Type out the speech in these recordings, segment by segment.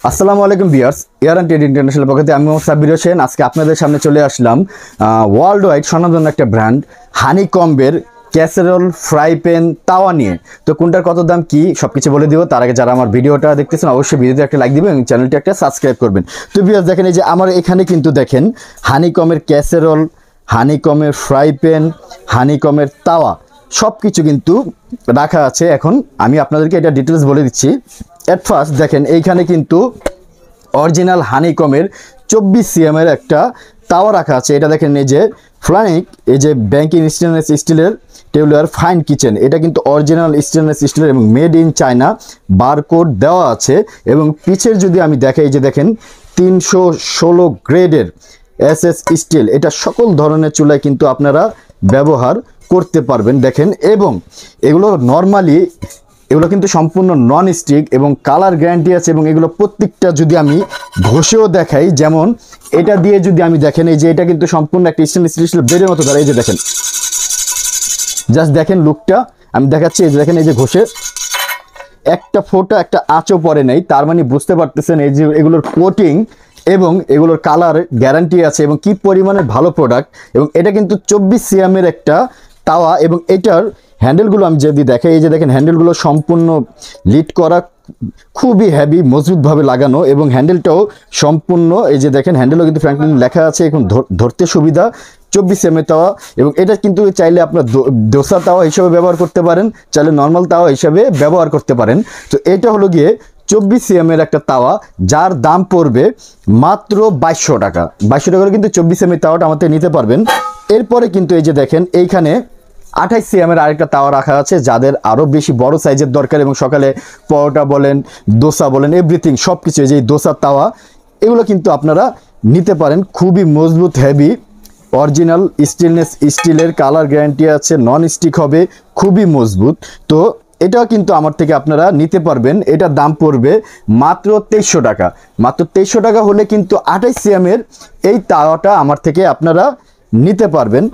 আসসালামু আলাইকুম viewers, air and trade international পক্ষে আমি মোহাম্মদ সাব্বির হোসেন। আজকে আপনাদের সামনে চলে আসলাম ওয়ার্ল্ড ওয়াইড স্বনামধন্য একটা ব্র্যান্ড হানিকম্বের ক্যাসেরোল, ফ্রাই প্যান, তাওয়া নিয়ে। তো কোনটার কত দাম কি সবকিছু বলে দিব। তার আগে যারা আমার ভিডিওটা দেখতেছেন অবশ্যই ভিডিওতে একটা লাইক দিবেন এবং চ্যানেলটি একটা সাবস্ক্রাইব করবেন। তো ভিউয়ার্স দেখেন, এই যে আমার এখানে কিন্তু দেখেন হানিকমের ক্যাসেরোল, হানিকমের ফ্রাই প্যান, হানিকমের তাওয়া সব কিছু কিন্তু রাখা আছে। এখন আমি আপনাদেরকে এটা ডিটেলস বলে দিচ্ছি। এট ফার্স্ট দেখেন, এইখানে কিন্তু অরিজিনাল হানিকমের 24 cm এর একটা তাওয়া রাখা আছে। এটা দেখেন, এই যে ফ্লানিক, এই যে ব্যাংকিং স্টেনলেস স্টিলের টেবুলার ফাইন কিচেন, এটা কিন্তু অরিজিনাল স্টেনলেস স্টিলের এবং মেড ইন চায়না বারকোড দেওয়া আছে। এবং পিছের যদি আমি দেখাই, যে দেখেন 316 গ্রেডের এসএস স্টিল, এটা সকল ধরনের চুলায় কিন্তু আপনারা ব্যবহার করতে পারবেন। দেখেন, এবং এগুলো নর্মালি এগুলো কিন্তু সম্পূর্ণ নন স্টিক এবং কালার গ্যারান্টি আছে। এবং এগুলো প্রত্যেকটা যদি আমি ঘষেও দেখাই, যেমন এটা দিয়ে যদি আমি দেখেন, এই যে এটা কিন্তু সম্পূর্ণ একটা স্টেনলেস স্টিল ব্লেডের মতো দাঁড়ায়। এই যে দেখেন, জাস্ট দেখেন লুকটা আমি দেখাচ্ছি। এই যে দেখেন, এই যে ঘষে একটা ফোঁটা একটা আঁচও পড়ে নেই, তার মানে বুঝতে পারতেছেন এই যে এগুলোর কোটিং এবং এগুলোর কালার গ্যারান্টি আছে এবং কি পরিমাণে ভালো প্রোডাক্ট। এবং এটা কিন্তু 24 cm এর একটা তাওয়া। এবং এটার হ্যান্ডেলগুলো আমি যদি দেখাই, এই যে দেখেন হ্যান্ডেলগুলো সম্পূর্ণ লিড করা, খুবই হেভি, মজবুতভাবে লাগানো। এবং হ্যান্ডেলটাও সম্পূর্ণ, এই যে দেখেন হ্যান্ডেলও কিন্তু ফ্র্যাঙ্কলিন লেখা আছে, এখন ধরতে সুবিধা। 24 cm তাওয়া, এবং এটা কিন্তু চাইলে আপনার দোসা তাওয়া হিসেবে ব্যবহার করতে পারেন, চাইলে নর্মাল তাওয়া হিসেবে ব্যবহার করতে পারেন। তো এটা হলো গিয়ে 24 cm এর একটা তাওয়া, যার দাম পড়বে মাত্র 2200 টাকা। 2200 টাকা কিন্তু 24 cm তাওয়াটা আমাদের নিতে পারবেন। এরপরে কিন্তু এই যে দেখেন, এইখানে 28 cm এর আরেকটা তাওয়া রাখা আছে, যাদের আরও বেশি বড় সাইজের দরকার এবং সকালে পরোটা বলেন, দোসা বলেন, এভরিথিং সব কিছু, এই যে দোসার তাওয়া, এগুলো কিন্তু আপনারা নিতে পারেন। খুবই মজবুত, হেভি, অরিজিনাল স্টেনলেস স্টিলের, কালার গ্যারান্টি আছে, নন স্টিক হবে, খুবই মজবুত। তো এটাও কিন্তু আমার থেকে আপনারা নিতে পারবেন। এটার দাম পড়বে মাত্র 2300 টাকা। মাত্র 2300 টাকা হলে কিন্তু 28 cm এর এই তাওয়াটা আমার থেকে আপনারা নিতে পারবেন।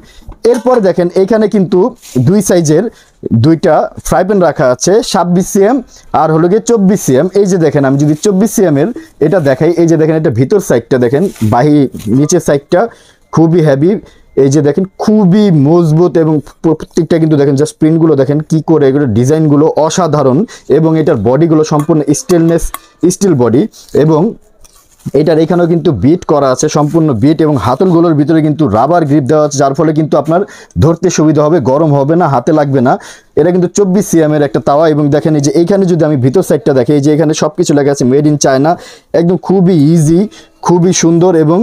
এরপরে দেখেন, এইখানে কিন্তু দুই সাইজের দুইটা ফ্রাই প্যান রাখা আছে, 26 cm আর হলো গিয়ে 24 cm। এই যে দেখেন, আমি যদি 24 cm এর এটা দেখাই, এই যে দেখেন এটা ভিতর সাইডটা দেখেন, নিচের সাইডটা খুবই হেভি। এই যে দেখেন খুবই মজবুত এবং প্রত্যেকটা কিন্তু দেখেন জাস্ট প্রিন্টগুলো দেখেন কি করে, এগুলো ডিজাইনগুলো অসাধারণ। এবং এটার বডিগুলো সম্পূর্ণ স্টেনলেস স্টিল বডি, এবং এটার এখানেও কিন্তু বিট করা আছে, সম্পূর্ণ বিট, এবং হাতলগুলোর ভিতরে কিন্তু রাবার গ্রিপ দেওয়া আছে, যার ফলে কিন্তু আপনার ধরতে সুবিধা হবে, গরম হবে না, হাতে লাগবে না। এটা কিন্তু 24 cm এর একটা তাওয়া। এবং দেখেন, এই যে এইখানে যদি আমি ভিতর সাইডটা দেখি, এই যে এখানে সব কিছু লেখা আছে মেড ইন চায়না, একদম খুবই ইজি, খুবই সুন্দর এবং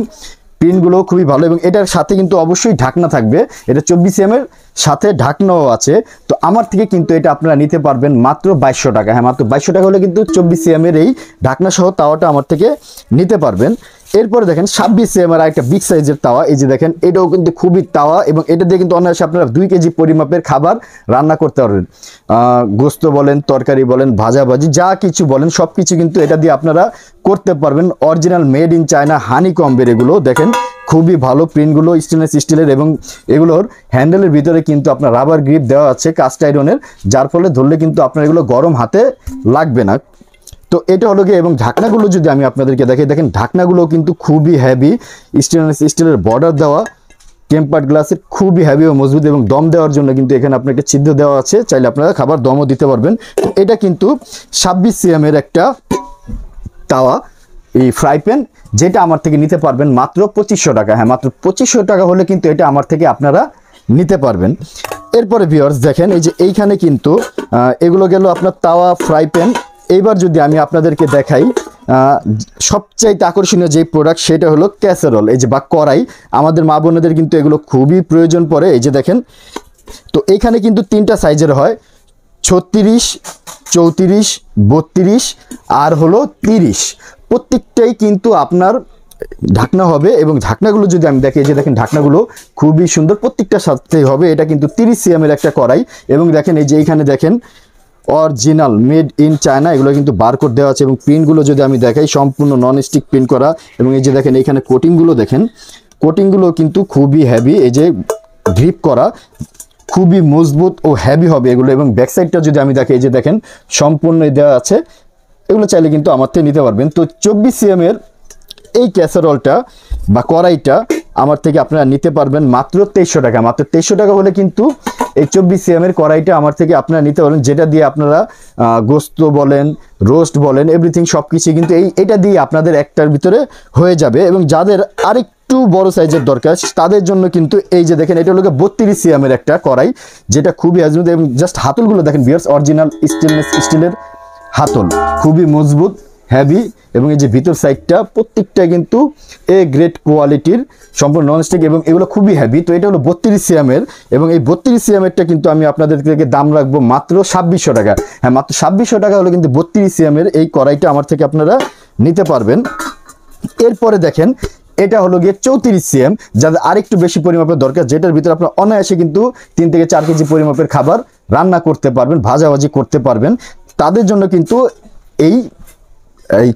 প্রিন্টগুলো খুবই ভালো। এবং এটার সাথে কিন্তু অবশ্যই ঢাকনা থাকবে, এটা 24 cm এর সাথে ঢাকনাও আছে। তো আমার থেকে কিন্তু এটা আপনারা নিতে পারবেন মাত্র 2200 টাকা। হ্যাঁ, মাত্র 2200 টাকা হলে কিন্তু 24 cm এর এই ঢাকনা সহ তাওয়াটা আমার থেকে নিতে পারবেন। এরপরে দেখেন 26 cm এর একটা বিগ সাইজের তাওয়া। এই যে দেখেন, এটাও কিন্তু খুবই তাওয়া, এবং এটা দিয়ে কিন্তু অনায়াসে আপনারা 2 কেজি পরিমাপের খাবার রান্না করতে পারবেন। গোস্ত বলেন, তরকারি বলেন, ভাজাভাজি যা কিছু বলেন, সব কিছু কিন্তু এটা দিয়ে আপনারা করতে পারবেন। অরিজিনাল মেড ইন চায়না হানিকম্বের এগুলো দেখেন, খুবই ভালো প্রিন্টগুলো স্টেনলেস স্টিলের, এবং এগুলোর হ্যান্ডেলের ভিতরে কিন্তু আপনার রাবার গ্রিপ দেওয়া আছে কাস্ট আয়রনের, যার ফলে ধরলে কিন্তু আপনার এগুলো গরম হাতে লাগবে না। তো এটা হলো গিয়ে, এবং ঢাকনাগুলো যদি আমি আপনাদেরকে দেখাই, দেখেন ঢাকনাগুলো কিন্তু খুবই হেভি, স্টেনলেস স্টিলের বর্ডার দেওয়া, টেম্পার্ড গ্লাসের, খুবই হেভি ও মজবুত। এবং দম দেওয়ার জন্য কিন্তু এখানে আপনার একটা ছিদ্র দেওয়া আছে, চাইলে আপনারা খাবার দমও দিতে পারবেন। তো এটা কিন্তু 26 cm এর একটা তাওয়া, এই ফ্রাই প্যান, যেটা আমার থেকে নিতে পারবেন মাত্র 2500 টাকা। হ্যাঁ, মাত্র 2500 টাকা হলে কিন্তু এটা আমার থেকে আপনারা নিতে পারবেন। এরপরে ভিউয়ার্স দেখেন, এই যে এইখানে কিন্তু এগুলো গেল আপনার তাওয়া, ফ্রাই প্যান। এইবার যদি আমি আপনাদেরকে দেখাই সবচাইতে আকর্ষণীয় যে প্রোডাক্ট, সেটা হলো ক্যাসেরোল, এই যে বা কড়াই। আমাদের মা বোনেদের কিন্তু এগুলো খুবই প্রয়োজন পড়ে। এই যে দেখেন, তো এইখানে কিন্তু 3টা সাইজের হয়, 36, 34, 32 আর হলো 30। প্রত্যেকটাই কিন্তু আপনার ঢাকনা হবে। এবং ঢাকনাগুলো যদি আমি দেখি, এই যে দেখেন ঢাকনাগুলো খুবই সুন্দর, প্রত্যেকটার সাথে হবে। এটা কিন্তু 30 cm এর একটা কড়াই। এবং দেখেন, এই যে এইখানে দেখেন অরিজিনাল মেড ইন চায়না, এগুলো কিন্তু বারকোড দেওয়া আছে। এবং প্রিন্টগুলো যদি আমি দেখাই, সম্পূর্ণ নন স্টিক প্রিন্ট করা। এবং এই যে দেখেন এইখানে কোটিংগুলো দেখেন, কোটিংগুলো কিন্তু খুবই হেভি, এই যে গ্রিপ করা, খুবই মজবুত ও হেভি হবে এগুলো। এবং ব্যাক সাইডটা যদি আমি দেখি, এই যে দেখেন সম্পূর্ণ দেওয়া আছে এগুলো চাইলে কিন্তু আমার থেকে নিতে পারবেন। তো 24cm এর এই ক্যাসারোলটা বা কড়াইটা আমার থেকে আপনারা নিতে পারবেন মাত্র 2300 টাকা। মাত্র 2300 টাকা হলে কিন্তু এই 24cm এর কড়াইটা আমার থেকে আপনারা নিতে পারবেন, যেটা দিয়ে আপনারা গোস্ত বলেন, রোস্ট বলেন, এভরিথিং সব কিছু কিন্তু এটা দিয়ে আপনাদের একটার ভিতরে হয়ে যাবে। এবং যাদের আরেকটু বড় সাইজের দরকার তাদের জন্য কিন্তু এই যে দেখেন, এটা হলো 32cm এর একটা কড়াই, যেটা খুবই আজমুদ। এবং জাস্ট হাতলগুলো দেখেন ভিউয়ার্স, অরিজিনাল স্টিলের হাতল, খুবই মজবুত, হেভি। এবং এই যে ভিতর সাইডটা প্রত্যেকটা কিন্তু এ গ্রেড কোয়ালিটির, সম্পূর্ণ ননস্টিক, এবং এগুলো খুবই হেভি। তো এটা হলো 32cm এর, এবং এই 32cm এরটা কিন্তু আমি আপনাদের থেকে দাম রাখবো মাত্র 2600 টাকা। হ্যাঁ, মাত্র 2600 টাকা হলে কিন্তু 32cm এর এই কড়াইটা আমার থেকে আপনারা নিতে পারবেন। এরপরে দেখেন, এটা হলো গিয়ে 34cm, যাদের আরেকটু বেশি পরিমাপের দরকার, যেটার ভিতরে আপনার অনায়াসে কিন্তু 3 থেকে 4 কেজি পরিমাপের খাবার রান্না করতে পারবেন, ভাজাভাজি করতে পারবেন। তাদের জন্য কিন্তু এই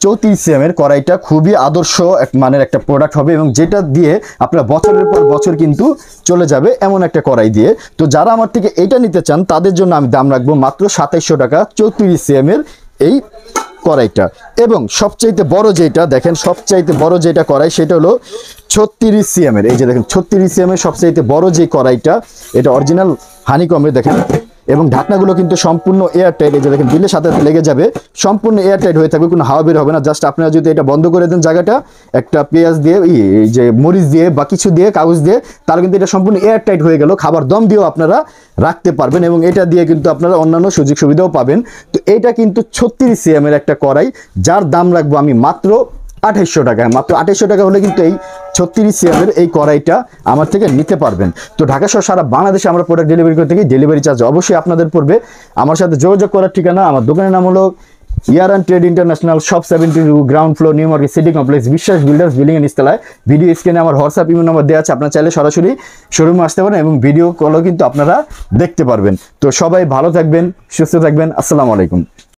34cm এর কড়াইটা খুবই আদর্শ মানের একটা প্রোডাক্ট হবে, এবং যেটা দিয়ে আপনার বছরের পর বছর কিন্তু চলে যাবে এমন একটা কড়াই দিয়ে। তো যারা আমার থেকে এটা নিতে চান তাদের জন্য আমি দাম রাখবো মাত্র 2700 টাকা 34cm এর এই কড়াইটা। এবং সবচাইতে বড় যেটা দেখেন, সবচাইতে বড় যেটা কড়াই সেটা হলো 36cm এর। এই যে দেখেন 36cm এর সবচাইতে বড় যে কড়াইটা, এটা অরিজিনাল হানিকমের দেখেন, এবং ঢাকনাগুলো কিন্তু সম্পূর্ণ এয়ার টাইট। এই যে দেখেন দিলের সাথে লেগে যাবে, সম্পূর্ণ এয়ার টাইট হয়ে থাকবে, কোনো হাওয়া বের হবে না। জাস্ট আপনারা যদি এটা বন্ধ করে দেন জায়গাটা, একটা পেঁয়াজ দিয়ে এই যে মরিচ দিয়ে বা কিছু দিয়ে কাগজ দিয়ে, তাহলে কিন্তু এটা সম্পূর্ণ এয়ার টাইট হয়ে গেল। খাবার দম দিয়েও আপনারা রাখতে পারবেন, এবং এটা দিয়ে কিন্তু আপনারা অন্যান্য সুযোগ সুবিধাও পাবেন। তো এটা কিন্তু 36cm এর একটা কড়াই, যার দাম রাখবো আমি মাত্র 2800 টাকা। মাত্র 2800 টাকা হলে কিন্তু এই 36cm এর এই কড়াইটা আমার থেকে নিতে পারবেন। তো ঢাকা সহ সারা বাংলাদেশে আমরা প্রোডাক্ট ডেলিভারি করে থাকি, ডেলিভারি চার্জ অবশ্যই আপনাদের পড়বে। আমার সাথে যোগাযোগ করার ঠিকানা, আমার দোকানের নাম হলো Yaran trade international, shop 72, ground floor, new market city complex, Biswas builders, building এর নিচতলায়। ভিডিও স্ক্রিনে আমার হোয়াটসঅ্যাপ ইমেল নাম্বার দেওয়া আছে, আপনারা চাইলে সরাসরি শোরুমে আসতে পারেন, এবং ভিডিও কলও কিন্তু আপনারা দেখতে পারবেন। তো সবাই ভালো থাকবেন, সুস্থ থাকবেন, আসসালামু আলাইকুম।